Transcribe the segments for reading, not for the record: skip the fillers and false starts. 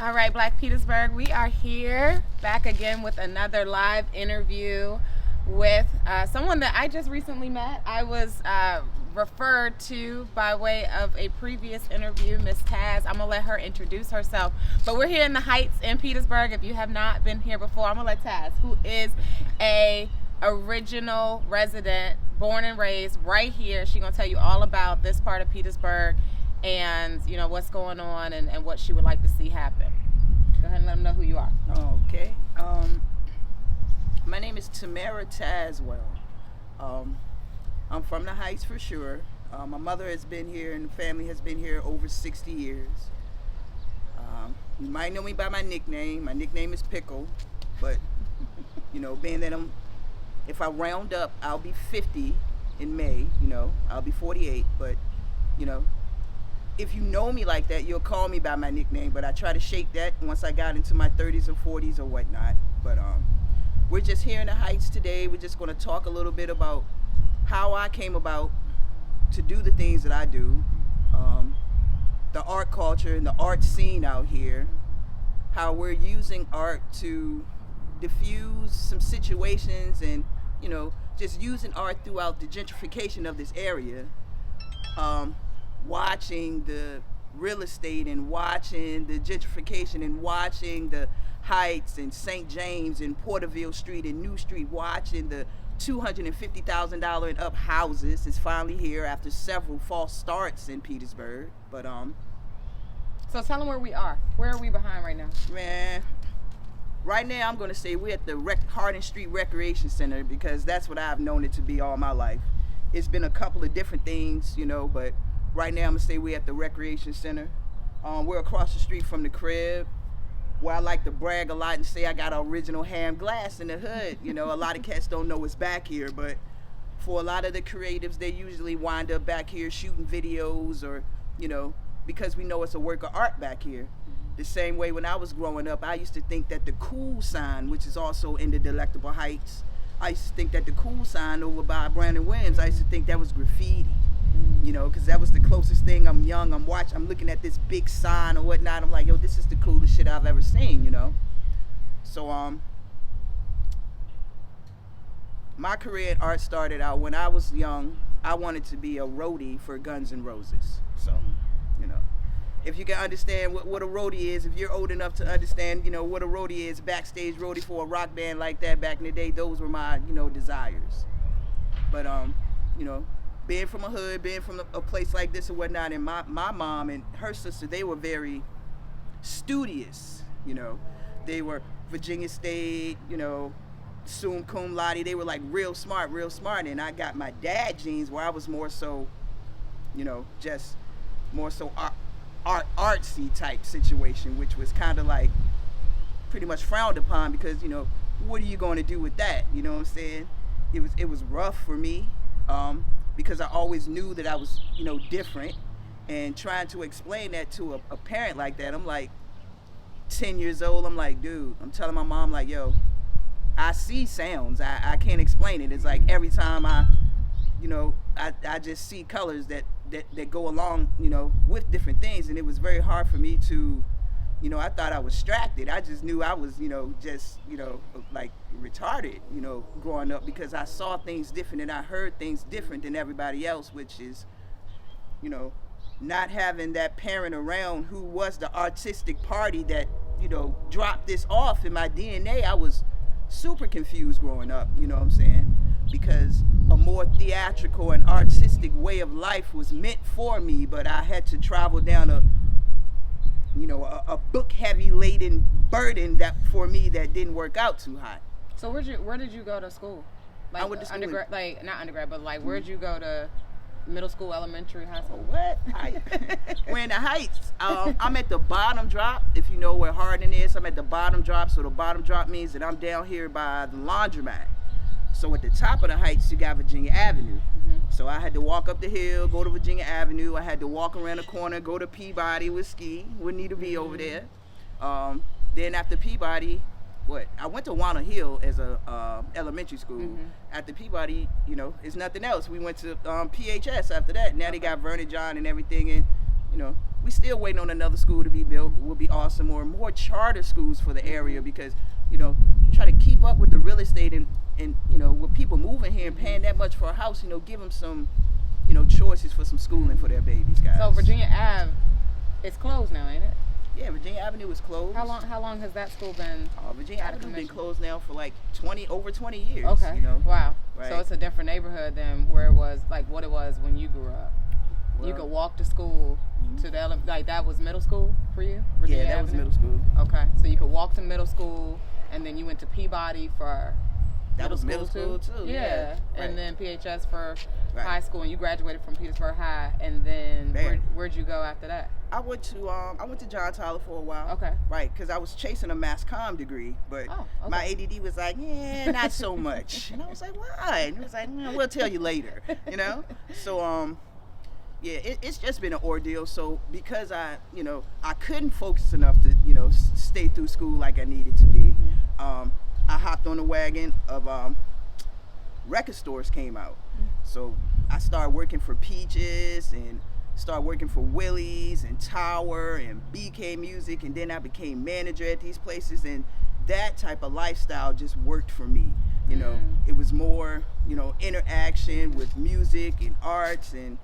All right, Black Petersburg, we are here back again with another live interview with someone that I just recently met. I was referred to by way of a previous interview, Miss Taz. I'm going to let her introduce herself. But we're here in the Heights in Petersburg. If you have not been here before, I'm going to let Taz, who is a original resident, born and raised right here. She's going to tell you all about this part of Petersburg and what's going on and what she would like to see happen. Go ahead and let them know who you are. Okay. My name is Tazwell. I'm from the Heights for sure. My mother has been here and the family has been here over 60 years. You might know me by my nickname. My nickname is Pickle, but being that if I round up, I'll be 50 in May. I'll be 48, but if you know me like that, you'll call me by my nickname, but I try to shake that once I got into my 30s or 40s or whatnot. But we're just here in the Heights today. We're just going to talk a little bit about how I came about to do the things that I do, the art culture and the art scene out here, how we're using art to diffuse some situations and, just using art throughout the gentrification of this area. Watching the real estate and watching the gentrification and watching the Heights and St. James and Porterville Street and New Street, watching the $250,000 and up houses is finally here after several false starts in Petersburg. But so tell them where we are. Where are we behind right now? Man, right now I'm going to say we're at the Hardin Street Recreation Center because that's what I've known it to be all my life. It's been a couple of different things, but right now I'm gonna say we're at the Recreation Center. We're across the street from the crib, where I like to brag a lot and say I got an original ham glass in the hood. A lot of cats don't know it's back here, but for a lot of the creatives, they usually wind up back here shooting videos or, because we know it's a work of art back here. The same way when I was growing up, I used to think that the cool sign, which is also in the Delectable Heights, I used to think that the cool sign over by Brandon Williams, I used to think that was graffiti. Because that was the closest thing. I'm young, I'm looking at this big sign or whatnot. I'm like, yo, this is the coolest shit I've ever seen, So, my career in art started out when I was young. I wanted to be a roadie for Guns N' Roses. So, if you can understand what a roadie is, if you're old enough to understand, what a roadie is, backstage roadie for a rock band like that back in the day, those were my, desires. But, being from a hood, being from a place like this and whatnot, and my mom and her sister, they were very studious, They were Virginia State, summa cum laude. They were like real smart. And I got my dad genes where I was more so, just more so artsy type situation, which was kind of like pretty much frowned upon because, what are you going to do with that? You know what I'm saying? It was rough for me. Because I always knew that I was, different, and trying to explain that to a parent like that, I'm like 10 years old, I'm like, dude, I'm telling my mom, like, yo, I see sounds, I can't explain it. It's like every time I just see colors that go along, with different things, and it was very hard for me to, I thought I was distracted. I just knew I was, like retarded, growing up because I saw things different and I heard things different than everybody else, which is, not having that parent around who was the artistic party that, dropped this off in my DNA. I was super confused growing up, you know what I'm saying? Because a more theatrical and artistic way of life was meant for me, but I had to travel down a book heavy laden burden that for me that didn't work out too hot. So where did you go to school? Like I went to school undergrad, like not undergrad, but like where'd you go to? Middle school, elementary, high school? What? We're in the Heights. I'm at the bottom drop. If you know where Hardin is, I'm at the bottom drop. So the bottom drop means that I'm down here by the laundromat. So at the top of the Heights, you got Virginia Avenue. Mm-hmm. So I had to walk up the hill, go to Virginia Avenue. I had to walk around the corner, go to Peabody with Ski. Wouldn't need to be over there. Then after Peabody, I went to Walnut Hill as a elementary school. Mm-hmm. After Peabody, it's nothing else. We went to PHS after that. Now they got Vernon John and everything. And we still waiting on another school to be built. Would be awesome, or more charter schools for the area, because try to keep up with the real estate and with people moving here and paying that much for a house. Give them some choices for some schooling for their babies, guys. So Virginia Ave, it's closed now, ain't it? Yeah, Virginia Avenue is closed. How long has that school been? Virginia Avenue been closed now for like over 20 years. Okay. Wow. Right. So it's a different neighborhood than where it was, like what it was when you grew up. Well, you could walk to school to the like that was middle school for you? Virginia that Avenue? was middle school. Okay. So you could walk to middle school, and then you went to Peabody for middle school too. Yeah. Right. And then PHS for high school, and you graduated from Petersburg High, and then where'd you go after that? I went to John Tyler for a while. Okay. Right, because I was chasing a mass comm degree, but my ADD was like, not so much. And I was like, why? And it was like, we'll tell you later, So, it's just been an ordeal. So because I couldn't focus enough to, stay through school like I needed to be, I hopped on the wagon of record stores came out. So I started working for Peaches and started working for Willie's and Tower and BK Music, and then I became manager at these places, and that type of lifestyle just worked for me. It was more, interaction with music and arts, and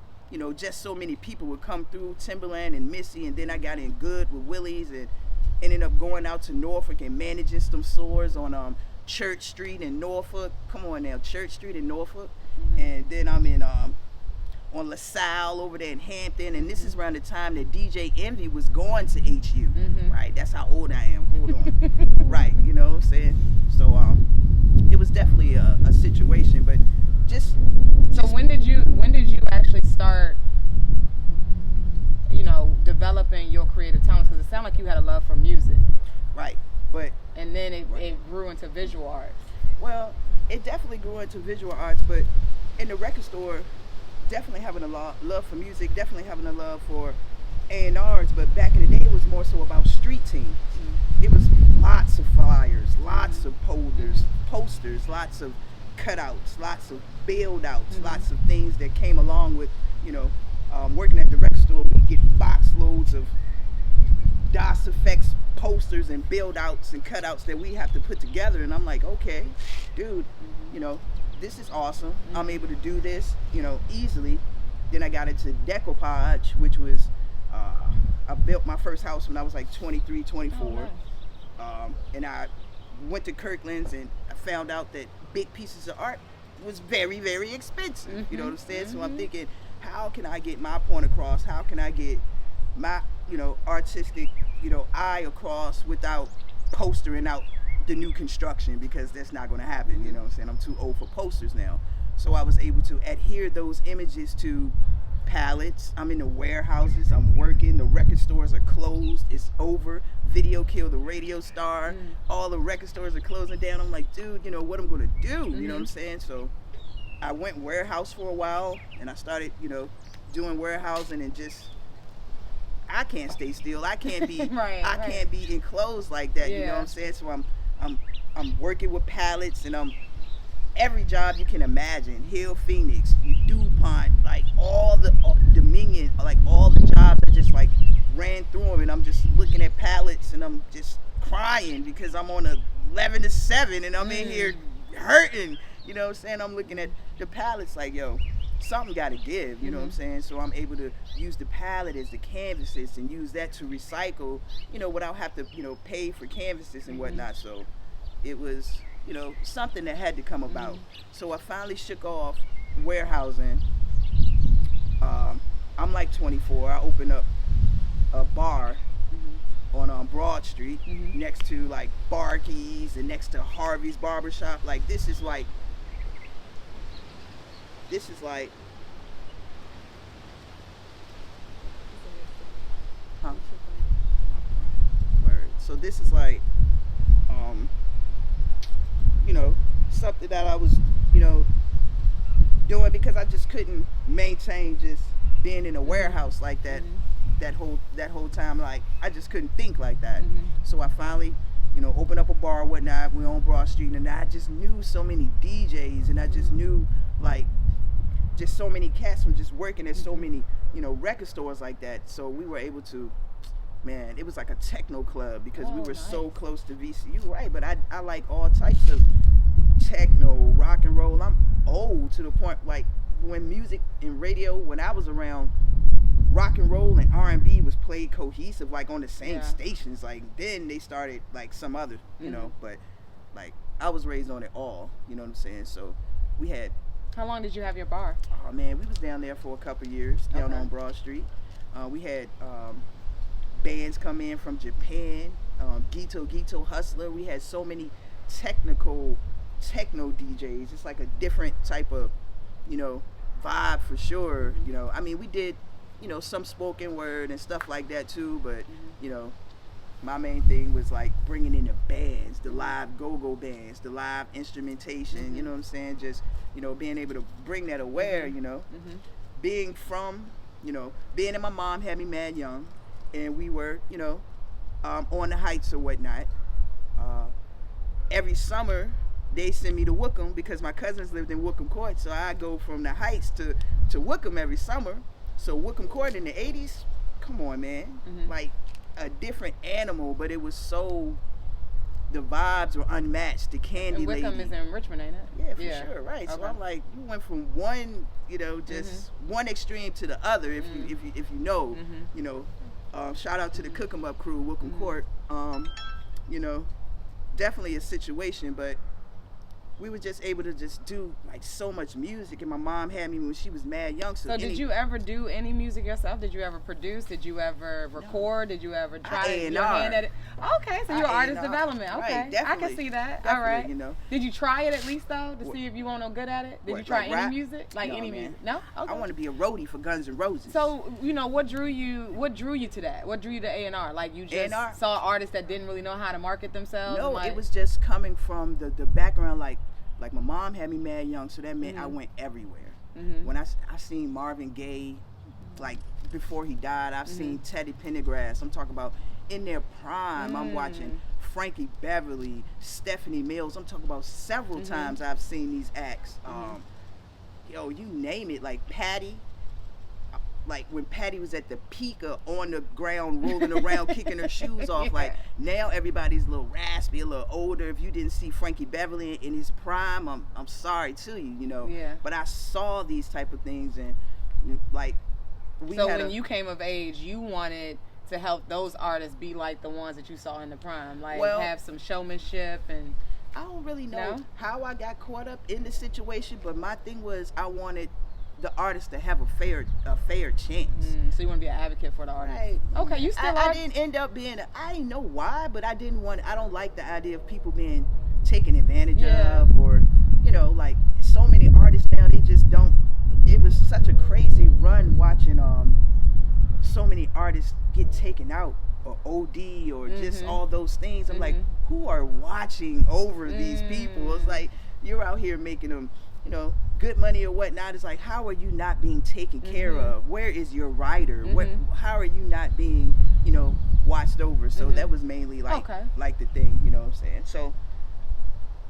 just so many people would come through, Timberland and Missy, and then I got in good with Willie's and ended up going out to Norfolk and managing some stores on Church Street in Norfolk. Come on now, Church Street in Norfolk. And then I'm in on LaSalle over there in Hampton, and this is around the time that DJ Envy was going to HU. Right, that's how old I am. Hold on. Right, you know what I'm saying? So it was definitely a situation, but just when did you actually start developing your creative talents? Because it sounded like you had a love for music. Right, but and then it grew into visual arts. Well, it definitely grew into visual arts, but in the record store, definitely having a love for music, definitely having a love for A&Rs, but back in the day it was more so about street teams. It was lots of flyers, lots of posters, lots of cutouts, lots of build outs, lots of things that came along with, working at the record store. We get box loads of DOS effects posters and build outs and cutouts that we have to put together, and I'm like, okay, dude, this is awesome. I'm able to do this, easily. Then I got into decoupage, which was I built my first house when I was like 23, 24. Oh, nice. And I went to Kirkland's, and I found out that big pieces of art was very, very expensive. You know what I'm saying? So I'm thinking, how can I get my point across? How can I get my, artistic, eye across without postering out the new construction, because that's not going to happen. You know what I'm saying? I'm too old for posters now. So I was able to adhere those images to pallets. I'm in the warehouses. I'm working. The record stores are closed. It's over. Video killed the radio star. All the record stores are closing down. I'm like, dude, what I'm going to do? You know what I'm saying? So I went warehouse for a while, and I started, doing warehousing, and just I can't stay still. I can't be can't be enclosed like that. You know what I'm saying? So I'm working with pallets, and I'm every job you can imagine. Hill Phoenix, DuPont, like all the Dominion, like all the jobs. I just like ran through them, and I'm just looking at pallets, and I'm just crying because I'm on a 11 to 7, and I'm in here hurting. You know what I'm saying? I'm looking at the pallets like, yo, something got to give. You know what I'm saying? So I'm able to use the pallet as the canvases and use that to recycle, without have to, pay for canvases and whatnot. So it was, something that had to come about. So I finally shook off warehousing. I'm like 24. I opened up a bar on Broad Street next to like Barkey's and next to Harvey's Barbershop. Like this is like so this is like something that I was doing because I just couldn't maintain just being in a warehouse like that that whole time. Like I just couldn't think like that. So I finally opened up a bar or whatnot. We on Broad Street, and I just knew so many DJs, and I just knew like just so many cats from just working at so many record stores like that. So we were able to, man, it was like a techno club because we were so close to VCU, right? But I like all types of techno, rock and roll. I'm old to the point, like, when music and radio, when I was around, rock and roll and R&B was played cohesive, like on the same stations. Like then they started like some other, but like I was raised on it all, you know what I'm saying? So we had. How long did you have your bar? Oh man, we was down there for a couple years, down on Broad Street. We had bands come in from Japan, Gito Hustler. We had so many techno DJs. It's like a different type of, vibe for sure. I mean, we did, some spoken word and stuff like that too, but my main thing was like bringing in the bands, the live go-go bands, the live instrumentation, you know what I'm saying? Just, being able to bring that aware, being from, being that my mom had me mad young and we were, on the heights or whatnot. Every summer they send me to Wickham because my cousins lived in Wickham Court, so I go from the heights to Wickham every summer. So Wickham Court in the 80s, come on, man, like a different animal, but it was so, the vibes were unmatched. The Candy and Wickham Lady. is in Richmond, ain't it? Yeah, for sure, right. Okay. So I'm like, you went from one, just one extreme to the other. If you know, shout out to the Cook 'em Up crew, Wickham Court. Definitely a situation, but we were just able to just do like so much music, and my mom had me when she was mad young. So did you ever do any music yourself? Did you ever produce? Did you ever record? Did you ever try your hand at it? Okay, so you're artist development. Okay, right, I can see that. All right. Did you try it at least though to see if you weren't no good at it? Did you try like any music? Like any music? No. Okay. I want to be a roadie for Guns N' Roses. So what drew you to that? What drew you to A&R? Like you just saw artists that didn't really know how to market themselves? No, it was just coming from the background. Like my mom had me mad young, so that meant I went everywhere. When I seen Marvin Gaye, like before he died, I've seen Teddy Pendergrass. I'm talking about in their prime. I'm watching Frankie Beverly, Stephanie Mills. I'm talking about several times I've seen these acts. You name it, like Patty. Like when Patty was at the peak of on the ground, rolling around, kicking her shoes off. Like now everybody's a little raspy, a little older. If you didn't see Frankie Beverly in his prime, I'm sorry to you, Yeah. But I saw these type of things, and like when you came of age, you wanted to help those artists be like the ones that you saw in the prime, like have some showmanship. And I don't really know how I got caught up in the situation, but my thing was I wanted the artist to have a fair chance. So you want to be an advocate for the artist, right? Okay, you still are. I didn't end up being. I didn't know why, but I don't like the idea of people being taken advantage of, or like so many artists now, they just don't. It was such a crazy run watching so many artists get taken out or OD or just all those things. I'm like, who are watching over these people? It's like you're out here making them, good money or whatnot. It's like, how are you not being taken care of? Where is your writer? How are you not being, watched over? So that was mainly like the thing, you know what I'm saying? So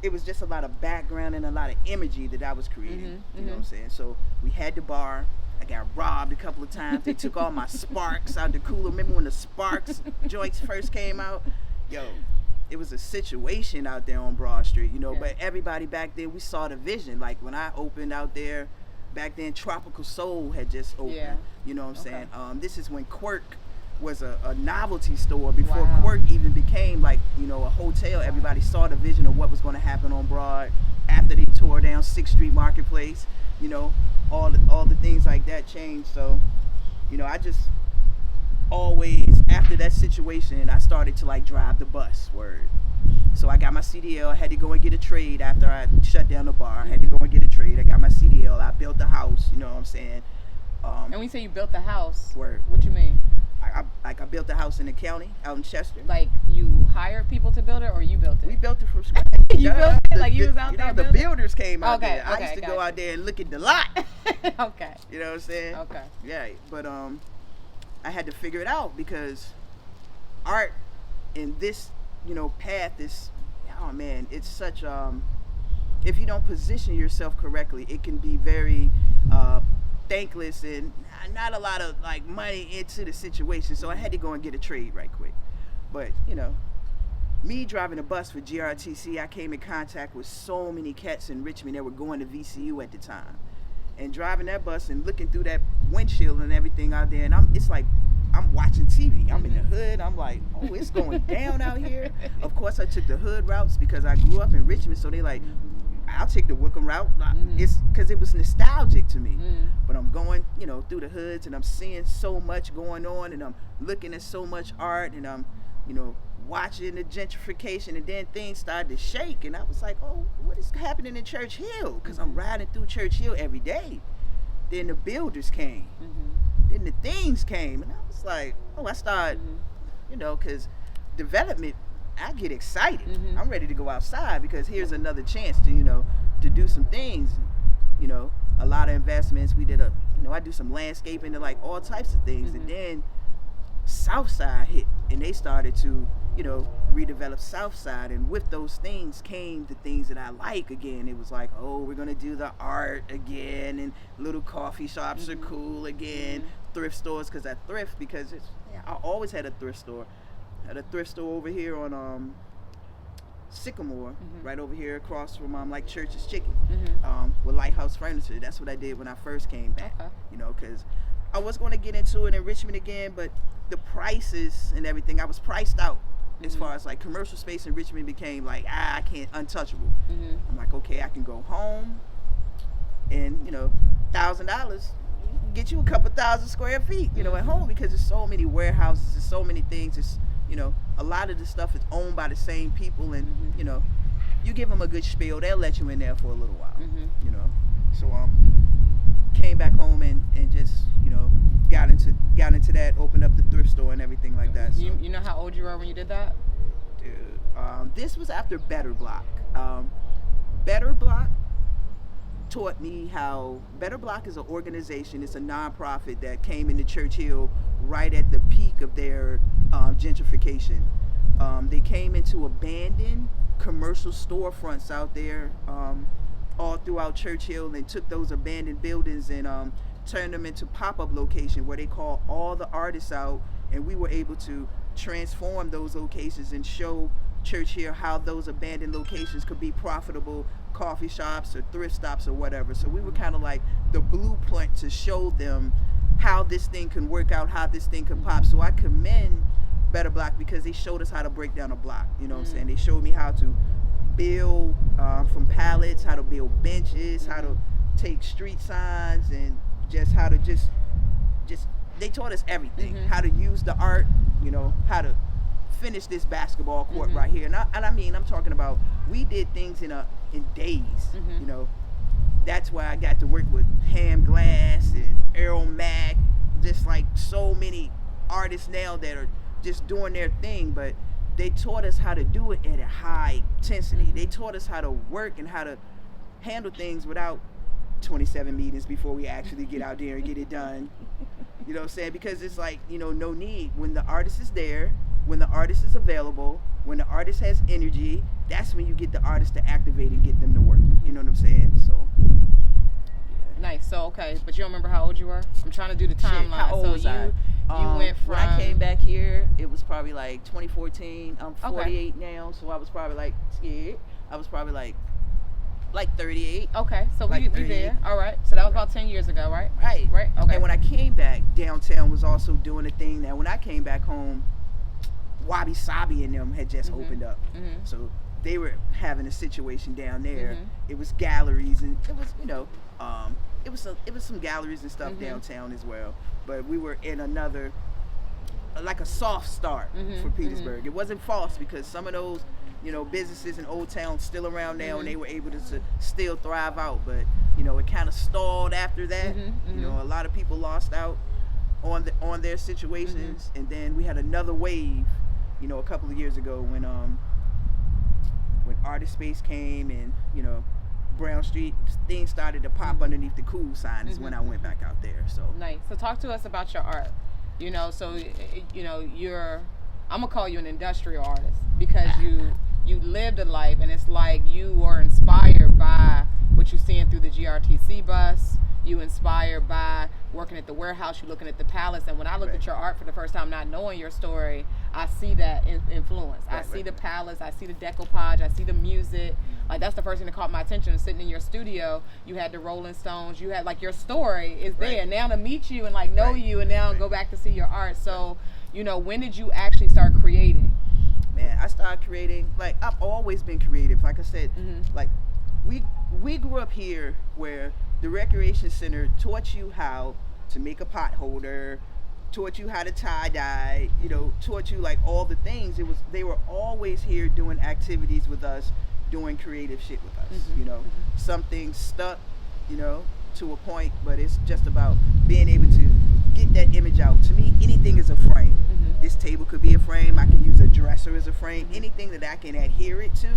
it was just a lot of background and a lot of imagery that I was creating, you know what I'm saying? So we had the bar. I got robbed a couple of times. They took all my Sparks out the cooler. Remember when the Sparks joints first came out? Yo, it was a situation out there on Broad Street, but everybody back then, we saw the vision. Like when I opened out there, back then Tropical Soul had just opened, you know what I'm saying? This is when Quirk was a novelty store before Quirk even became like, a hotel. Everybody saw the vision of what was going to happen on Broad after they tore down 6th Street Marketplace, all the things like that changed. So, I just always, after that situation, I started to like drive the bus, So I got my CDL. I had to go and get a trade after I shut down the bar. I had to go and get a trade. I got my CDL. I built the house, you know what I'm saying? And when you say you built the house, Word. What you mean? I built the house in the county out in Chester. Like you hired people to build it, or you built it? We built it from scratch. You built it? Like you was out there the building? builders came out there. Okay, I used to go out there and look at the lot. Okay. You know what I'm saying? Okay. Yeah, but I had to figure it out because art in this, path is, oh man, it's such if you don't position yourself correctly, it can be very thankless and not a lot of like money into the situation. So I had to go and get a trade right quick. But me driving a bus for GRTC, I came in contact with so many cats in Richmond that were going to VCU at the time. And driving that bus and looking through that windshield and everything out there, and it's like I'm watching TV. I'm in the hood. I'm like, oh, it's going down out here. Of course, I took the hood routes because I grew up in Richmond, so they like, I'll take the Wickham route. It's because it was nostalgic to me. But I'm going, through the hoods, and I'm seeing so much going on, and I'm looking at so much art, and I'm, watching the gentrification, and then things started to shake, and I was like, oh, what is happening in Church Hill? Because I'm riding through Church Hill every day. Then the builders came. Then the things came, and I was like, oh, I started, because development, I get excited. I'm ready to go outside because here's another chance to, to do some things. A lot of investments. We did I do some landscaping and like all types of things, and then Southside hit, and they started to redevelop Southside, and with those things came the things that I like again. It was like, oh, we're gonna do the art again, and little coffee shops are cool again, thrift stores, because I thrift, because I always had a thrift store. I had a thrift store over here on Sycamore, right over here across from like Church's Chicken, with Lighthouse Furniture. That's what I did when I first came back, because I was going to get into it in Richmond again, but the prices and everything, I was priced out as far as like commercial space in Richmond became like, I can't, untouchable. I'm like, okay, I can go home and, $1,000 get you a couple thousand square feet, at home, because there's so many warehouses, there's so many things. It's, a lot of the stuff is owned by the same people, and, you give them a good spiel, they'll let you in there for a little while, So, came back home and just got into that, opened up the thrift store and everything like that. So. You know how old you were when you did that? Dude, this was after Better Block. Better Block taught me how Better Block is an organization. It's a nonprofit that came into Church Hill right at the peak of their gentrification. They came into abandoned commercial storefronts out there all throughout Church Hill, and took those abandoned buildings and turned them into pop-up location where they call all the artists out, and we were able to transform those locations and show Church Hill how those abandoned locations could be profitable coffee shops or thrift stops or whatever. So we were kind of like the blueprint to show them how this thing can work out, how this thing can pop. So I commend Better Block because they showed us how to break down a block. You know what I'm saying? They showed me how to build from pallets, how to build benches, how to take street signs, and just how to just they taught us everything. How to use the art, how to finish this basketball court right here. And I mean, I'm talking about, we did things in days. That's why I got to work with Ham Glass and Errol Mack, just like so many artists now that are just doing their thing, but they taught us how to do it at a high intensity. They taught us how to work and how to handle things without 27 meetings before we actually get out there and get it done. You know what I'm saying? Because it's like, no need. When the artist is there, when the artist is available, when the artist has energy, that's when you get the artist to activate and get them to work. You know what I'm saying? So, yeah. Nice. So, okay, but you don't remember how old you were? I'm trying to do the timeline. How old was I? You went from... When I came back here, it was probably like 2014. I'm 48 now, so I was probably like scared. I was probably like 38. Okay, so like we there. All right. So that was about 10 years ago, right? Right. Okay. And when I came back, downtown was also doing a thing. Now, when I came back home, Wabi Sabi and them had just opened up. So they were having a situation down there. It was galleries, and it was, it was some galleries and stuff downtown as well. But we were in another, like a soft start for Petersburg. It wasn't false because some of those, businesses in Old Town still around now, and they were able to still thrive out. But, it kind of stalled after that. A lot of people lost out on their situations. And then we had another wave, a couple of years ago when Artist Space came and, Brown Street, things started to pop underneath the cool sign is when I went back out there. So nice. So talk to us about your art. So you're, I'm gonna call you an industrial artist because you lived a life, and it's like you were inspired by what you're seeing through the GRTC bus. you inspired by working at the warehouse, you looking at the palace, and when I looked at your art for the first time, not knowing your story, I see that influence. I see the palace, I see the decoupage, I see the music. Like, that's the first thing that caught my attention. Sitting in your studio, you had the Rolling Stones, you had, like, your story is there. Now to meet you and, like, know you, and now go back to see your art. So, you know, when did you actually start creating? Man, I started creating, like, I've always been creative. Like I said, like, we grew up here where the recreation center taught you how to make a pot holder, taught you how to tie dye, you know, taught you like all the things. They were always here doing activities with us, doing creative shit with us. You know, some things stuck, you know, to a point, but it's just about being able to get that image out. To me, anything is a frame. This table could be a frame. I can use a dresser as a frame. Anything that I can adhere it to,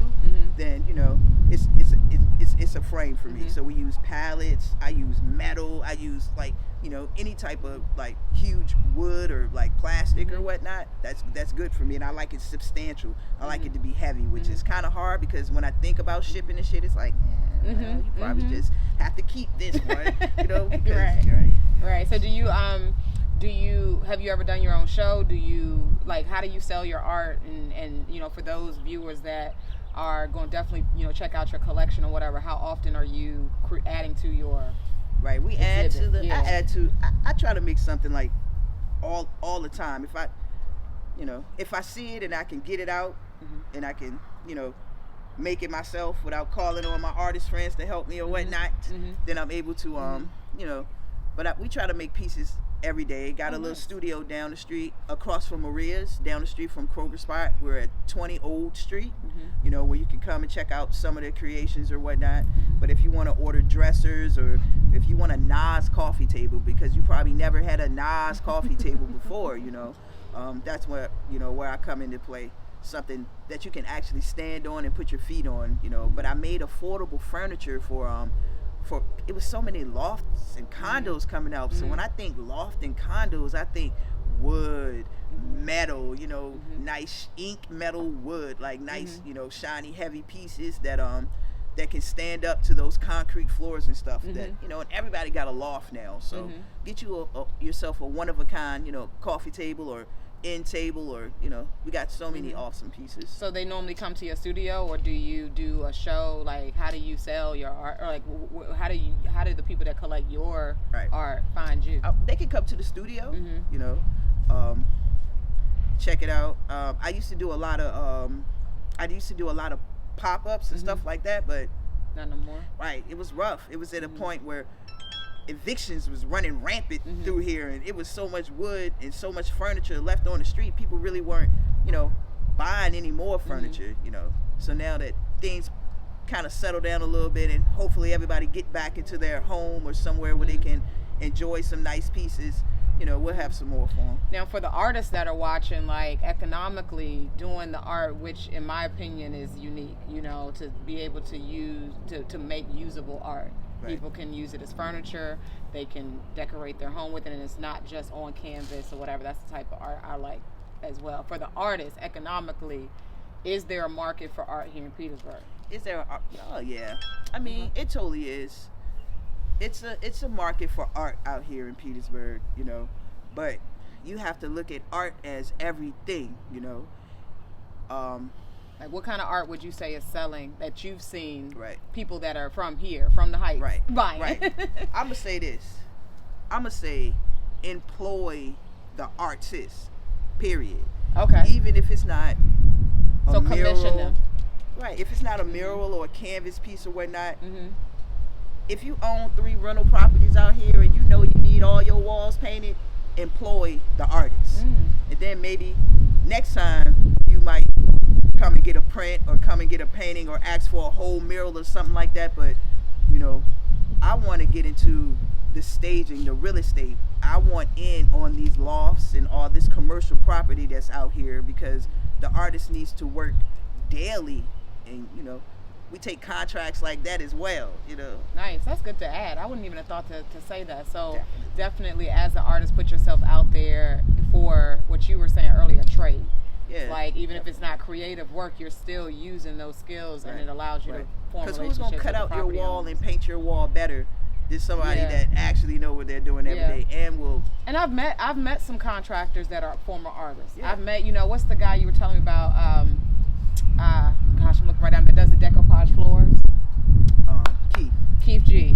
then, you know, it's a frame for me. So we use pallets. I use metal. I use, like, you know, any type of, like, huge wood or like plastic or whatnot. That's good for me, and I like it substantial. I like it to be heavy, which is kind of hard because when I think about shipping and shit, it's like, well, you probably just have to keep this one, you know. Because, right. So do you have you ever done your own show? Do you, like, how do you sell your art? And you know, for those viewers that are going to definitely, you know, check out your collection or whatever, how often are you adding to your we exhibit? add to the I add to I try to make something like all the time. If I, you know, if I see it and I can get it out and I can, you know, make it myself without calling on my artist friends to help me or whatnot, then I'm able to you know, but we try to make pieces every day. Got a little studio down the street across from Maria's, down the street from Kroger Spot. We're at 20 Old Street, you know, where you can come and check out some of their creations or whatnot. But if you want to order dressers, or if you want a Nas coffee table, because you probably never had a Nas coffee table before, you know, that's where, you know, where I come into play. Something that you can actually stand on and put your feet on, you know. But I made affordable furniture for it was so many lofts and condos coming out. So when I think loft and condos, I think wood, metal, you know, nice ink metal wood, like nice, you know, shiny, heavy pieces that that can stand up to those concrete floors and stuff. That, you know, and everybody got a loft now. So get you yourself a one of a kind, you know, coffee table or end table, or, you know, we got so many awesome pieces. So they normally come to your studio, or do you do a show? Like, how do you sell your art, or like how do the people that collect your art find you? They can come to the studio, you know, check it out. I used to do a lot of pop-ups and stuff like that, but not no more. It was rough. It was at a point where evictions was running rampant through here, and it was so much wood and so much furniture left on the street. People really weren't, you know, buying any more furniture, you know. So now that things kind of settle down a little bit, and hopefully everybody get back into their home or somewhere where they can enjoy some nice pieces, you know, we'll have some more fun. Now, for the artists that are watching, like, economically doing the art, which in my opinion is unique, you know, to be able to use to make usable art. People can use it as furniture. They can decorate their home with it, and it's not just on canvas or whatever. That's the type of art I like as well. For the artists, economically, is there a market for art here in Petersburg? Is there? Oh yeah. I mean, it totally is. It's a market for art out here in Petersburg, you know. But you have to look at art as everything, you know. Like, what kind of art would you say is selling that you've seen? People that are from here, from the Heights, buying. I'm gonna say this. I'm gonna say, employ the artists. Period. Okay. Even if it's not a mural, commission them. If it's not a mural or a canvas piece or whatnot. If you own 3 rental properties out here and you know you need all your walls painted, employ the artists. And then maybe next time you might come and get a print or come and get a painting or ask for a whole mural or something like that. But, you know, I want to get into the staging, the real estate. I want in on these lofts and all this commercial property that's out here, because the artist needs to work daily, and, you know, we take contracts like that as well, you know. Nice. That's good to add. I wouldn't even have thought to say that. So definitely as an artist, put yourself out there for what you were saying earlier, trade. Yeah. Like, even if it's not creative work, you're still using those skills, and it allows you to form relationships. Because who's going to cut out your wall owners. and paint your wall better There's somebody Yeah. that actually know what they're doing every Yeah. day and will. And I've met some contractors that are former artists. Yeah. I've met, what's the guy you were telling me about? Gosh, I'm looking right down. That does the decoupage floors. Keith G.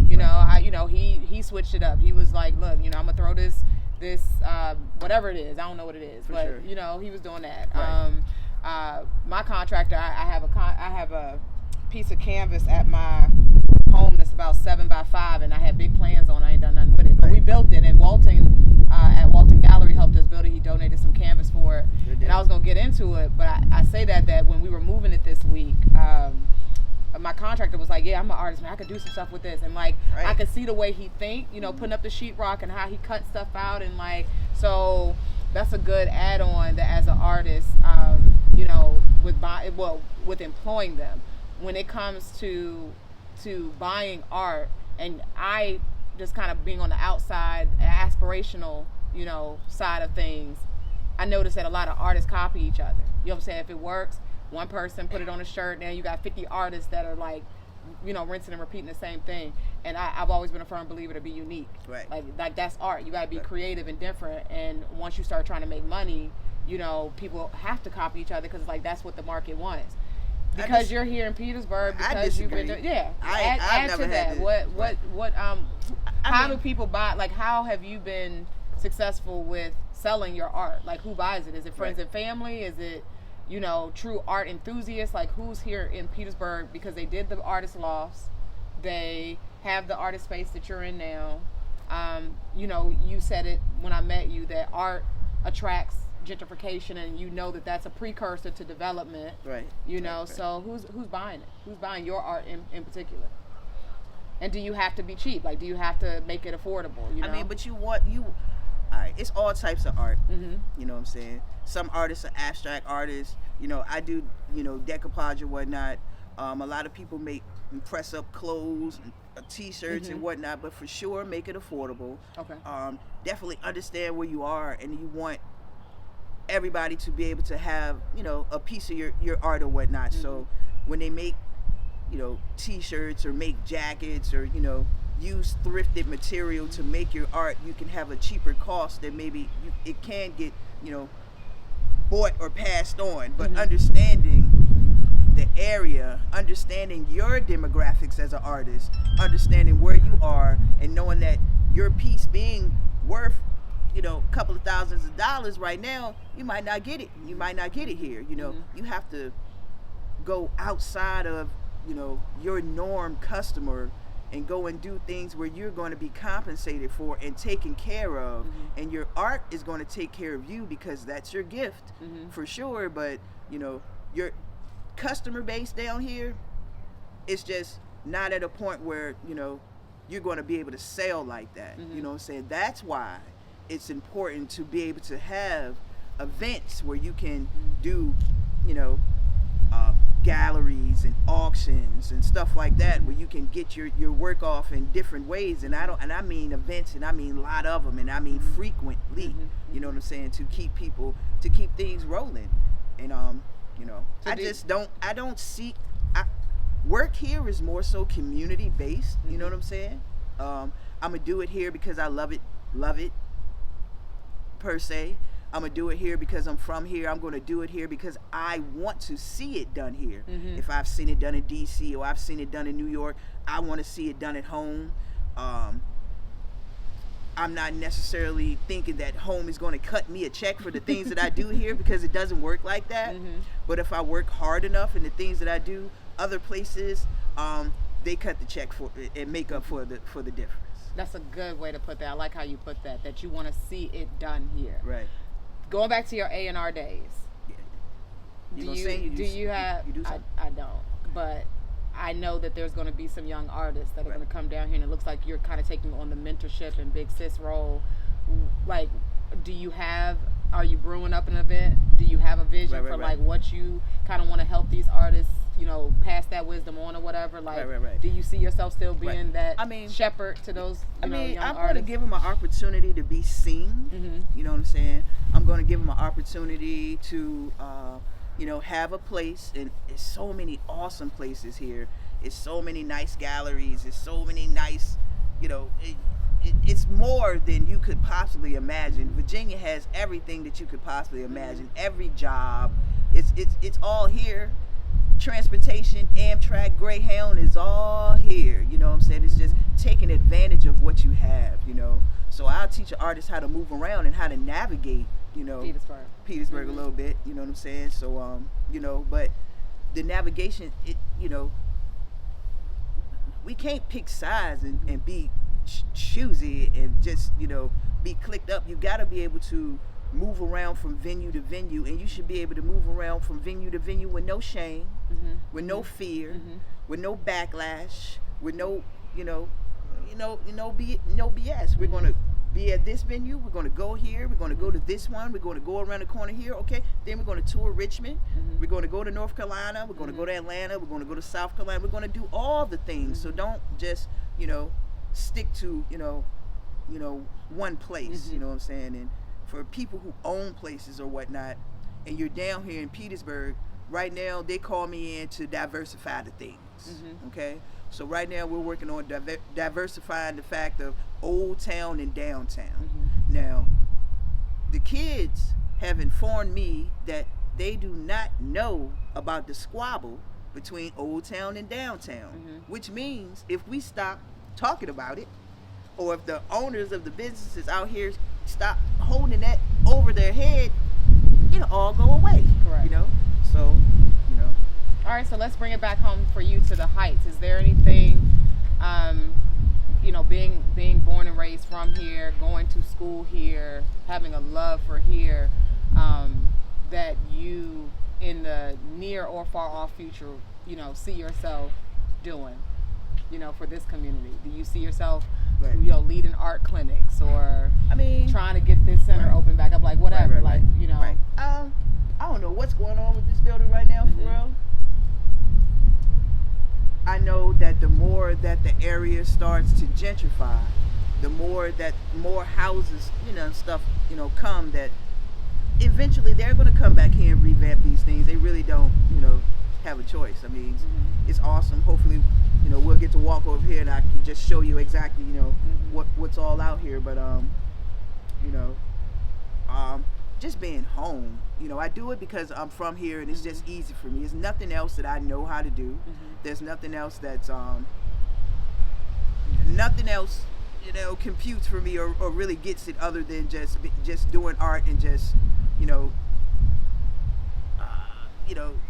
He switched it up. He was like, look, I'm gonna throw this whatever it is. I don't know what it is, For but sure. he was doing that. Right. My contractor, I have a piece of canvas at my home that's about 7 by 5, and I had big plans on. I ain't done nothing with it, but we built it. And Walton at Walton Gallery helped us build it. He donated some canvas for it, and I was gonna get into it, but I say that when we were moving it this week. My contractor was like, yeah, I'm an artist, man. I could do some stuff with this. And like, right. I could see the way he think, putting up the sheetrock and how he cut stuff out. And like, so that's a good add-on that as an artist, with employing them. When it comes to buying art, and I just kind of being on the outside, aspirational, side of things, I noticed that a lot of artists copy each other. You know what I'm saying? If it works, one person put it on a shirt, now you got 50 artists that are like, rinsing and repeating the same thing. And I've always been a firm believer to be unique. Right. Like that's art. You got to be right. creative and different. And once you start trying to make money, people have to copy each other because like that's what the market wants. Because you're here in Petersburg, because you've been doing, add to that. How do people buy? Like, how have you been successful with selling your art? Like, who buys it? Is it friends and family? Is it true art enthusiasts? Like, who's here in Petersburg because they did the artist lofts, they have the artist space that you're in now. You said it when I met you that art attracts gentrification, and that's a precursor to development. Right. Right. So who's buying it? Who's buying your art in particular? And do you have to be cheap? Like, do you have to make it affordable? I mean, but all right, it's all types of art. Mm-hmm. You know what I'm saying? Some artists are abstract artists. I do, decoupage and whatnot. A lot of people press up clothes, t-shirts and whatnot, but for sure, make it affordable. Okay. Definitely understand where you are, and you want everybody to be able to have, a piece of your art or whatnot. Mm-hmm. So when they make, t-shirts or make jackets or, use thrifted material to make your art, you can have a cheaper cost that maybe it can get, bought or passed on. But understanding the area, understanding your demographics as an artist, understanding where you are, and knowing that your piece being worth, a couple of thousands of dollars right now, you might not get it. You might not get it here. You have to go outside of, your norm customer and go and do things where you're going to be compensated for and taken care of, and your art is going to take care of you because that's your gift for sure. But your customer base down here is just not at a point where you're going to be able to sell like that. You know what I'm saying? That's why it's important to be able to have events where you can do galleries and auctions and stuff like that, where you can get your work off in different ways. And I mean events, and I mean a lot of them, and I mean frequently. You know what I'm saying? To keep things rolling. And I don't seek work here is more so community based. You know what I'm saying? I'm gonna do it here because I love it per se. I'm gonna do it here because I'm from here. I'm gonna do it here because I want to see it done here. If I've seen it done in DC or I've seen it done in New York, I want to see it done at home. I'm not necessarily thinking that home is going to cut me a check for the things that I do here, because it doesn't work like that. But if I work hard enough in the things that I do other places, they cut the check for and make up for the difference. That's a good way to put that. I like how you put that you want to see it done here. Right. Going back to your A&R days. Yeah. Do you have? I don't, but I know that there's going to be some young artists that are going to come down here, and it looks like you're kind of taking on the mentorship and big sis role. Like, are you brewing up an event? Do you have a vision for like what you kind of want to help these artists, pass that wisdom on or whatever? Like, do you see yourself still being that shepherd to those young artists? I'm going to give them an opportunity to be seen. You know what I'm saying? I'm going to give them an opportunity to, have a place. And there's so many awesome places here. It's so many nice galleries. It's so many nice, you know, it's more than you could possibly imagine. Virginia has everything that you could possibly imagine. Every job, it's all here. Transportation, Amtrak, Greyhound is all here. You know what I'm saying? It's just taking advantage of what you have. You know, so I'll teach an artist how to move around and how to navigate. You know, Petersburg a little bit. You know what I'm saying? So you know, but the navigation, you know, we can't pick sides and be choosy and just, you know, be clicked up. You got to be able to move around from venue to venue, and you should be able to move around from venue to venue with no shame, with no fear, with no backlash, with no, no BS. We're going to be at this venue, we're going to go here, we're going to go to this one, we're going to go around the corner here, okay, then we're going to tour Richmond, we're going to go to North Carolina, we're going to go to Atlanta, we're going to go to South Carolina, we're going to do all the things. So don't just, stick to, one place, you know what I'm saying? And for people who own places or whatnot, and you're down here in Petersburg, right now they call me in to diversify the things, okay? So right now we're working on diversifying the fact of Old Town and Downtown. Now, the kids have informed me that they do not know about the squabble between Old Town and Downtown, which means if we stop talking about it, or if the owners of the businesses out here stop holding that over their head, it'll all go away. Correct. So, All right, so let's bring it back home for you to the Heights. Is there anything, being born and raised from here, going to school here, having a love for here, that you, in the near or far off future, see yourself doing, for this community? Do you see yourself, leading art clinics, or trying to get this center open back up, like whatever, Right. I don't know what's going on with this building right now, for real. I know that the more that the area starts to gentrify, the more that more houses, stuff, come, that eventually they're going to come back here and revamp these things. They really don't, have a choice. It's awesome. Hopefully, we'll get to walk over here and I can just show you exactly, what's all out here. But, just being home, I do it because I'm from here and it's just easy for me. There's nothing else that I know how to do. There's nothing else that's nothing else computes for me or really gets it other than just doing art and just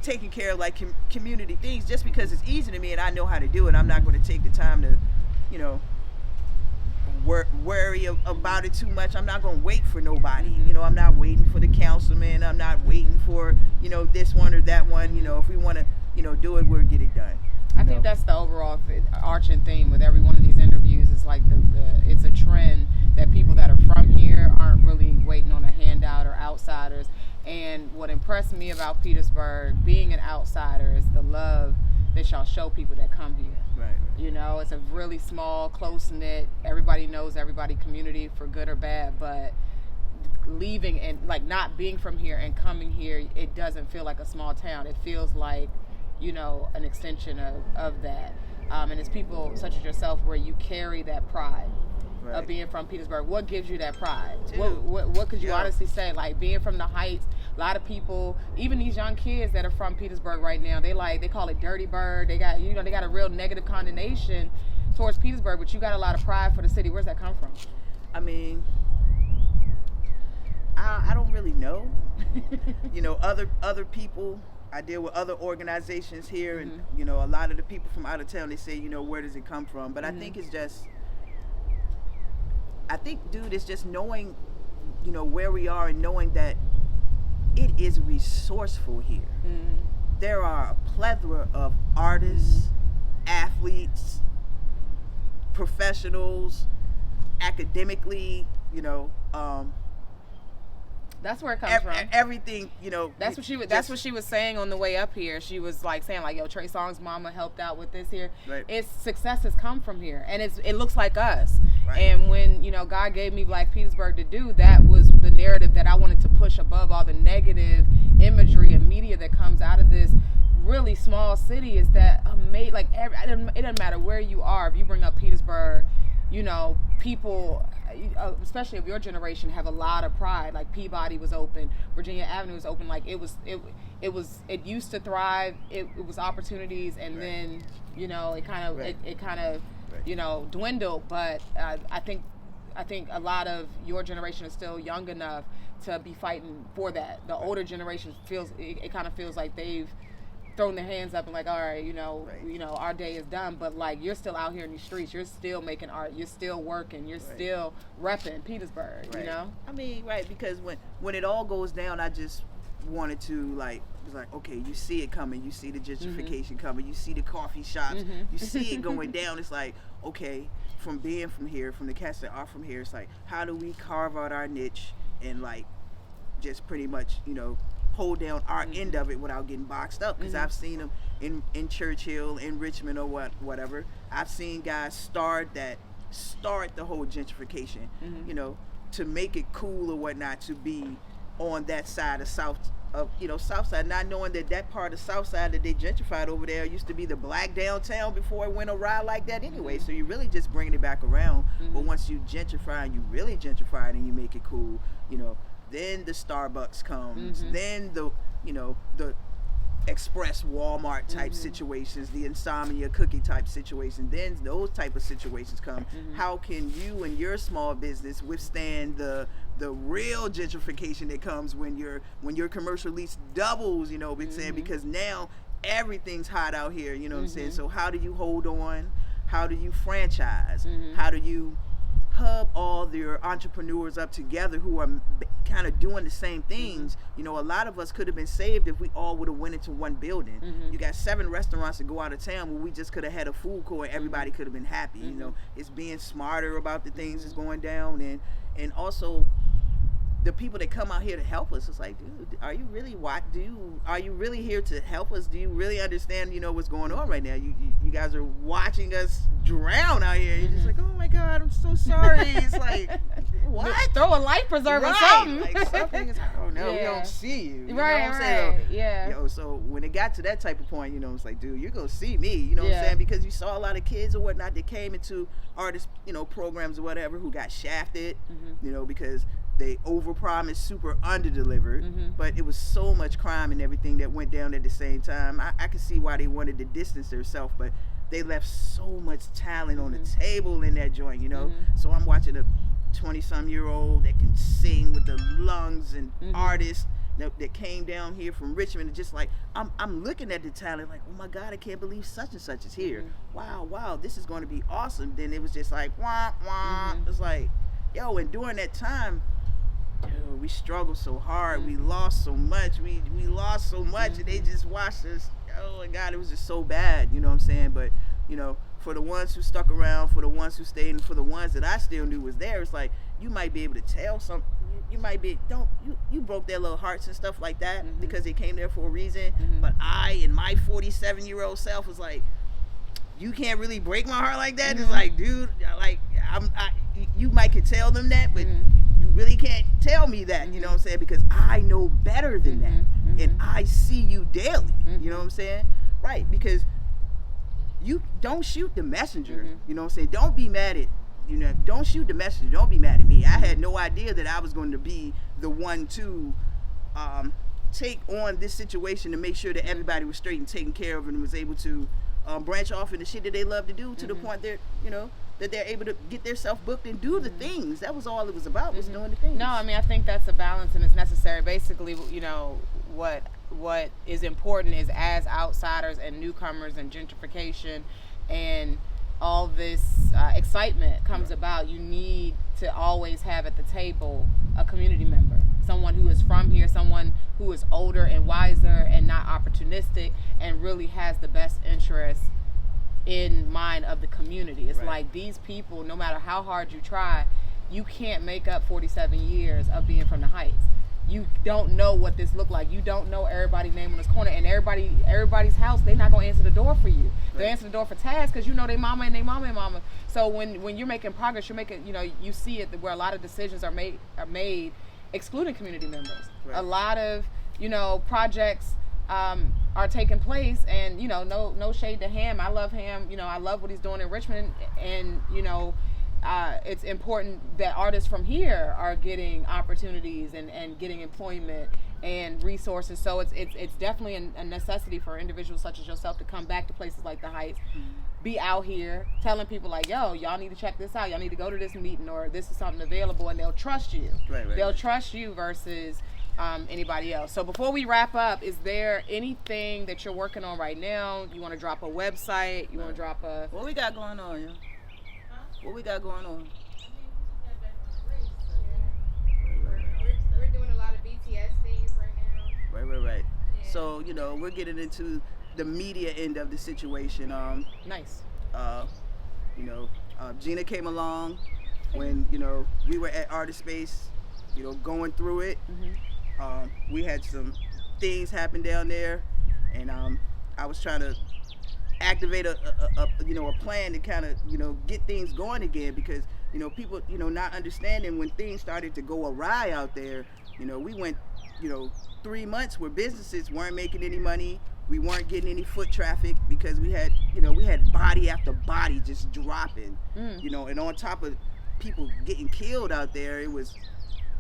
taking care of like community things. Just because it's easy to me and I know how to do it, I'm not going to take the time to worry about it too much. I'm not going to wait for nobody. I'm not waiting for the councilman. I'm not waiting for this one or that one. If we want to do it, we'll get it done. I think that's the overall arching theme with every one of these interviews. It's like it's a trend that people that are from here aren't really waiting on a handout or outsiders. And what impressed me about Petersburg, being an outsider, is the love that y'all show people that come here. Right. It's a really small, close-knit, everybody knows everybody community, for good or bad, but leaving and like not being from here and coming here, it doesn't feel like a small town. It feels like, an extension of that. And it's people such as yourself where you carry that pride of being from Petersburg. What gives you that pride? What could you honestly say? Like, being from the Heights, a lot of people, even these young kids that are from Petersburg right now, they call it Dirty Bird. They got they got a real negative condemnation towards Petersburg, but you got a lot of pride for the city. Where's that come from? I don't really know. Other people, I deal with other organizations here, and a lot of the people from out of town, they say, where does it come from? But I think it's just, dude, it's just knowing, where we are and knowing that it is resourceful here. There are a plethora of artists, athletes, professionals, academically, that's where it comes from. Everything, That's what she was saying on the way up here. She was like saying, like, yo, Trey Songz's mama helped out with this here. Right. It's success has come from here, and it looks like us. Right. And when God gave me Black Petersburg to do, that was the narrative that I wanted to push above all the negative imagery and media that comes out of this really small city. Is that it doesn't matter where you are. If you bring up Petersburg, people, especially of your generation, have a lot of pride. Like Peabody was open, Virginia Avenue was open. Like it used to thrive. It was opportunities, and then it kind of dwindled. But I think a lot of your generation is still young enough to be fighting for that. The older generation it kind of feels like they've thrown their hands up and like, all right, our day is done. But like, you're still out here in these streets. You're still making art. You're still working. You're still repping Petersburg. I mean, because when it all goes down, I just wanted to it's like, okay, you see it coming. You see the gentrification coming. You see the coffee shops. You see it going down. It's like, okay, from being from here, from the cats that are from here, it's like, how do we carve out our niche and like just pretty much hold down our end of it without getting boxed up? Because I've seen them in Churchill, in Richmond, or whatever. I've seen guys start the whole gentrification, to make it cool or whatnot, to be on that side of South Side, not knowing that part of South Side that they gentrified over there used to be the black downtown before it went awry like that anyway. So you're really just bringing it back around. But once you gentrify and you really gentrify it and you make it cool, then the Starbucks comes, then the Express Walmart type situations, the Insomnia cookie type situations, then those type of situations come. How can you and your small business withstand the real gentrification that comes when your commercial lease doubles, because now everything's hot out here, what I'm saying? So how do you hold on? How do you franchise? How do you hub all your entrepreneurs up together who are kind of doing the same things? A lot of us could have been saved if we all would have went into one building. You got 7 restaurants to go out of town where we just could have had a food court and everybody could have been happy. It's being smarter about the things that's going down, and also the people that come out here to help us. It's like, dude, are you really are you really here to help us? Do you really understand what's going on right now? You guys are watching us drown out here. You're just like, oh my God, I'm so sorry. It's like, what? Throw a life preserver or something. Like something is, oh no, we don't see you. You right, know what I'm saying? Yeah. So when it got to that type of point, it's like, dude, you're gonna see me. You know what I'm saying? Because you saw a lot of kids or whatnot that came into artist, programs or whatever, who got shafted, because they overpromised, super underdelivered. But it was so much crime and everything that went down at the same time. I could see why they wanted to distance themselves, but they left so much talent on the table in that joint, So I'm watching a 20-some-year-old that can sing with the lungs, and artists that came down here from Richmond, and just like, I'm looking at the talent like, oh my God, I can't believe such and such is here. Wow, this is going to be awesome. Then it was just like, wah. It's like, yo, and during that time, dude, we struggled so hard. We lost so much. We lost so much, and they just watched us. Oh my God, it was just so bad. You know what I'm saying? But for the ones who stuck around, for the ones who stayed, and for the ones that I still knew was there, it's like, you might be able to tell some. You might be you broke their little hearts and stuff like that because they came there for a reason. But I, and my 47-year-old self, was like, you can't really break my heart like that. It's like, dude, like you might could tell them that, but you really can't tell me that, you know what I'm saying? Because I know better than that, and I see you daily, you know what I'm saying? Right, because you don't shoot the messenger, you know what I'm saying? Don't be mad at, don't shoot the messenger, don't be mad at me. I had no idea that I was going to be the one to take on this situation to make sure that everybody was straight and taken care of, and was able to branch off into shit that they love to do, to the point that, that they're able to get themselves booked and do the things. That was all it was about, was doing the things. No, I mean, I think that's a balance, and it's necessary. Basically, what is important is, as outsiders and newcomers and gentrification and all this excitement comes about, you need to always have at the table a community member, someone who is from here, someone who is older and wiser and not opportunistic, and really has the best interests in mind of the community. It's like, these people, no matter how hard you try, you can't make up 47 years of being from the Heights. You don't know what this looked like. You don't know everybody's name on this corner, and everybody's house. They're not gonna answer the door for you. They answer the door for Taz, because they mama and they mama and mama. So when you're making progress, you're making, you see it where a lot of decisions are made excluding community members. A lot of projects are taking place, and no shade to Ham. I love Ham. I love what he's doing in Richmond, and it's important that artists from here are getting opportunities and getting employment and resources. So it's definitely a necessity for individuals such as yourself to come back to places like the Heights, be out here telling people like, yo, y'all need to check this out, y'all need to go to this meeting, or this is something available, and they'll trust you. They'll trust you versus anybody else. So before we wrap up, is there anything that you're working on right now? You want to drop a website? You want to drop a... What we got going on, yo? What we got going on? We're doing a lot of BTS things right now. Right. Yeah. So, you know, we're getting into the media end of the situation. Nice. You know, Gina came along when, you know, we were at Artist Space, you know, going through it. We had some things happen down there, and I was trying to activate a plan to kind of, you know, get things going again, because, you know, people, you know, not understanding when things started to go awry out there. You know, we went, you know, 3 months where businesses weren't making any money. We weren't getting any foot traffic because we had body after body just dropping, you know, and on top of people getting killed out there, it was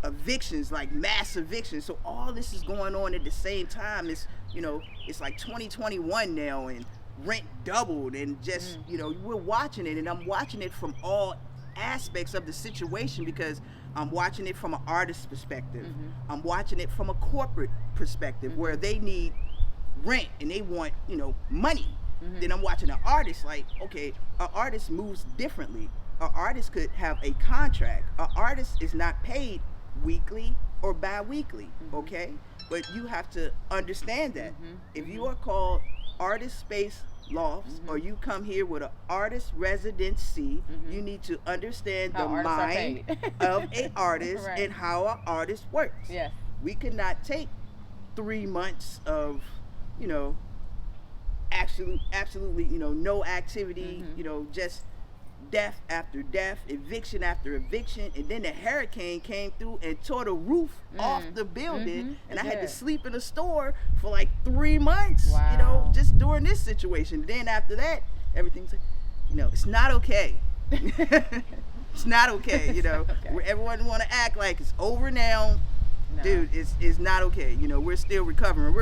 evictions, like mass evictions. So all this is going on at the same time. It's, you know, it's like 2021 now, and rent doubled, and just, you know, we're watching it, and I'm watching it from all aspects of the situation, because I'm watching it from an artist's perspective. I'm watching it from a corporate perspective, where they need rent and they want, you know, money. Then I'm watching an artist like, okay, an artist moves differently. An artist could have a contract. An artist is not paid weekly or bi-weekly, okay? But you have to understand that. If you are called Artist Space Lofts, or you come here with an artist residency, you need to understand the mind of an artist and how an artist works. We cannot take 3 months of, you know, absolutely, you know, no activity, you know, just death after death, eviction after eviction, and then the hurricane came through and tore the roof off the building, and I had to sleep in a store for like 3 months, you know, just during this situation. Then after that, everything's like, you know, it's not okay. It's not okay, you know. Everyone want to act like it's over now. No. Dude, it's not okay. You know, we're still recovering.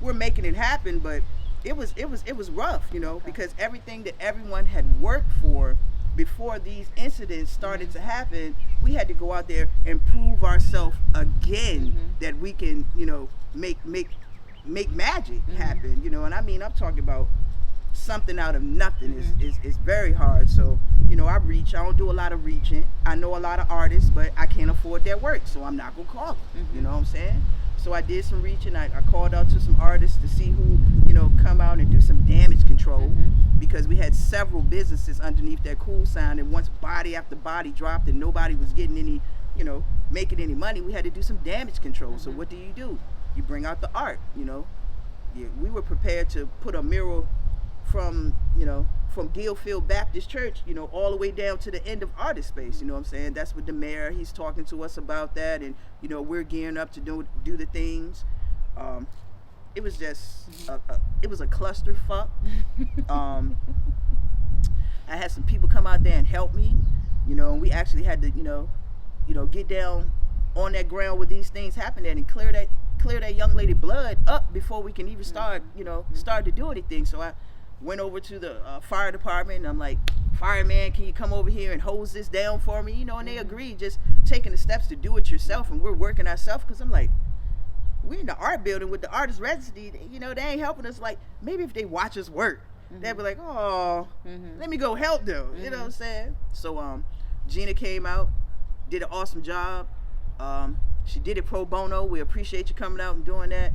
We're making it happen, but it was rough, you know, because everything that everyone had worked for before these incidents started to happen, we had to go out there and prove ourselves again that we can, you know, make magic happen, you know. And I mean, I'm talking about something out of nothing is very hard. So, you know, I don't do a lot of reaching. I know a lot of artists, but I can't afford their work, so I'm not gonna call them. You know what I'm saying? So I did some reaching. I called out to some artists to see who, you know, come out and do some damage control, because we had several businesses underneath that cool sign, and once body after body dropped and nobody was getting any, you know, making any money, we had to do some damage control. So what do? You bring out the art, you know. We were prepared to put a mural from Gilfield Baptist Church, you know, all the way down to the end of Artist Space, you know what I'm saying? That's what the mayor, he's talking to us about that, and, you know, we're gearing up to do the things. It was just, it was a clusterfuck. I had some people come out there and help me, you know, and we actually had to, you know, get down on that ground where these things happened at and clear that young lady blood up before we can even start to do anything. So I went over to the fire department, and I'm like, fireman, can you come over here and hose this down for me? You know, and they agreed, just taking the steps to do it yourself, and we're working ourselves, because I'm like, we're in the art building with the artist residency, you know, they ain't helping us. Like, maybe if they watch us work, they'll be like, oh, let me go help them, you know what I'm saying? So Gina came out, did an awesome job. She did it pro bono. We appreciate you coming out and doing that.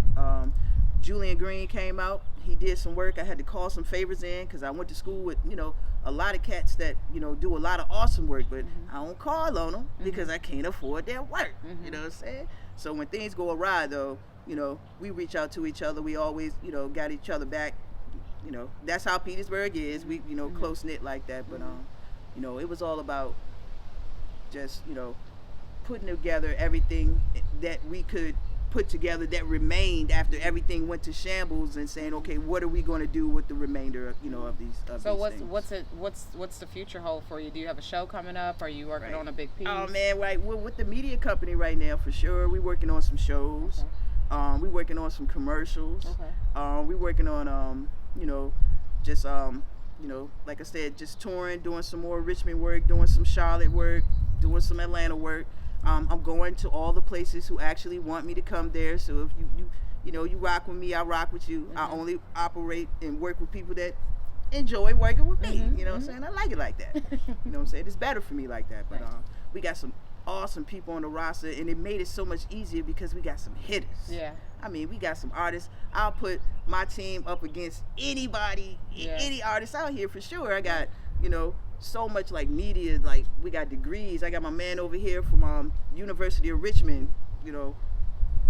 Julian Green came out. He did some work. I had to call some favors in, because I went to school with, you know, a lot of cats that, you know, do a lot of awesome work, but I don't call on them because I can't afford their work. You know what I'm saying? So when things go awry, though, you know, we reach out to each other. We always, you know, got each other back. You know, that's how Petersburg is. We, you know, close knit like that. But you know, it was all about just, you know, putting together everything that we could put together that remained after everything went to shambles, and saying, okay, what are we going to do with the remainder of, of these So things. what's the future hold for you? Do you have a show coming up? Are you working on a big piece? Oh man, right. We're with the media company right now for sure. We're working on some shows. Okay. We're working on some commercials. Okay. We're working on just like I said, just touring, doing some more Richmond work, doing some Charlotte work, doing some Atlanta work. I'm going to all the places who actually want me to come there. So if you rock with me, I rock with you. I only operate and work with people that enjoy working with me. You know what I'm saying? I like it like that. You know what I'm saying? It's better for me like that. But we got some awesome people on the roster, and it made it so much easier because we got some hitters. Yeah. I mean, we got some artists. I'll put my team up against anybody, any artist out here for sure. I got, so much like media, like we got degrees. I got my man over here from University of Richmond,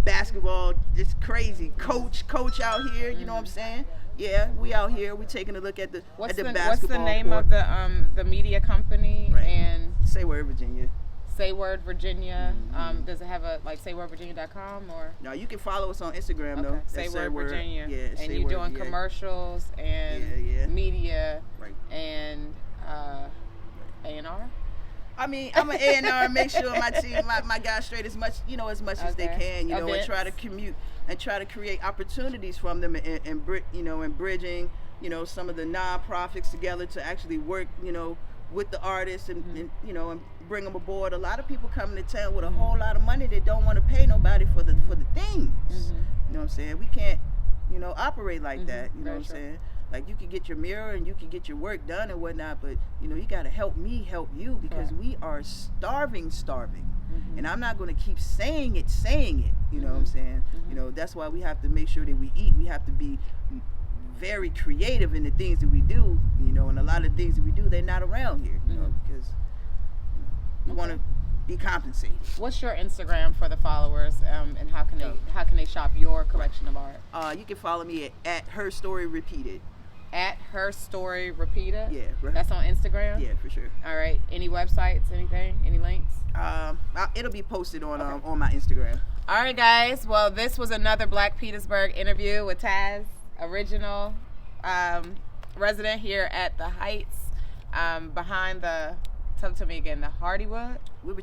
basketball, just crazy. Coach out here, you know what I'm saying? Yeah, we out here. We taking a look at the basketball. What's the name court. of the media company? Right. And Say Word, Virginia. Say Word Virginia. Does it have a saywordvirginia.com or? No, you can follow us on Instagram though. Say Word Virginia. Yeah, and Say you're Word, doing commercials and media and A&R. I mean, I'm an A&R. Make sure my team, my guys, straight as much as they can. And try to commute and try to create opportunities from them, and bridging, some of the nonprofits together to actually work, with the artists and bring them aboard. A lot of people coming to town with a whole lot of money that don't want to pay nobody for the things. You know what I'm saying? We can't, operate like that. You know what I'm saying? Like, you can get your mirror and you can get your work done and whatnot, but you got to help me help you, because we are starving. And I'm not going to keep saying it. You know what I'm saying? That's why we have to make sure that we eat. We have to be very creative in the things that we do, and a lot of things that we do, they're not around here, because we want to be compensated. What's your Instagram for the followers, and how can they shop your collection of art? You can follow me at Her Story Repeated. At Her Story Repeated? Yeah. Right. That's on Instagram? Yeah, for sure. All right. Any websites, anything, any links? It'll be posted on my Instagram. All right, guys. Well, this was another Black Petersburg interview with Taz, original resident here at the Heights, behind the, tell it to me again, the Hardywood? We're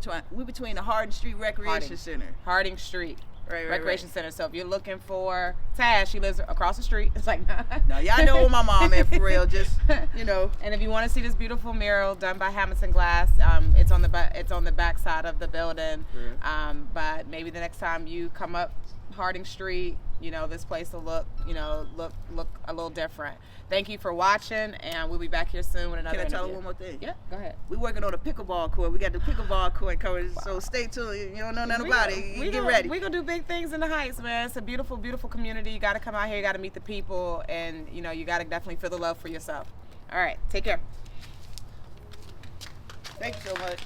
between the Harding Street Recreation Center. Harding Street. Right, Recreation Center. So if you're looking for Taz, she lives across the street. It's like, no, y'all know where my mom at, for real. Just, And if you want to see this beautiful mural done by Hamilton Glass, it's on the back side of the building. Yeah. But maybe the next time you come up Harding Street, this place will look a little different. Thank you for watching, and we'll be back here soon with another Can I tell her interview. one more thing? Yeah, go ahead. We're working on a pickleball court. We got the pickleball court covered, so stay tuned. You don't know nothing about it. Get ready. We're going to do big things in the Heights, man. It's a beautiful, beautiful community. You got to come out here. You got to meet the people, and, you got to definitely feel the love for yourself. All right. Take care. Thank you so much.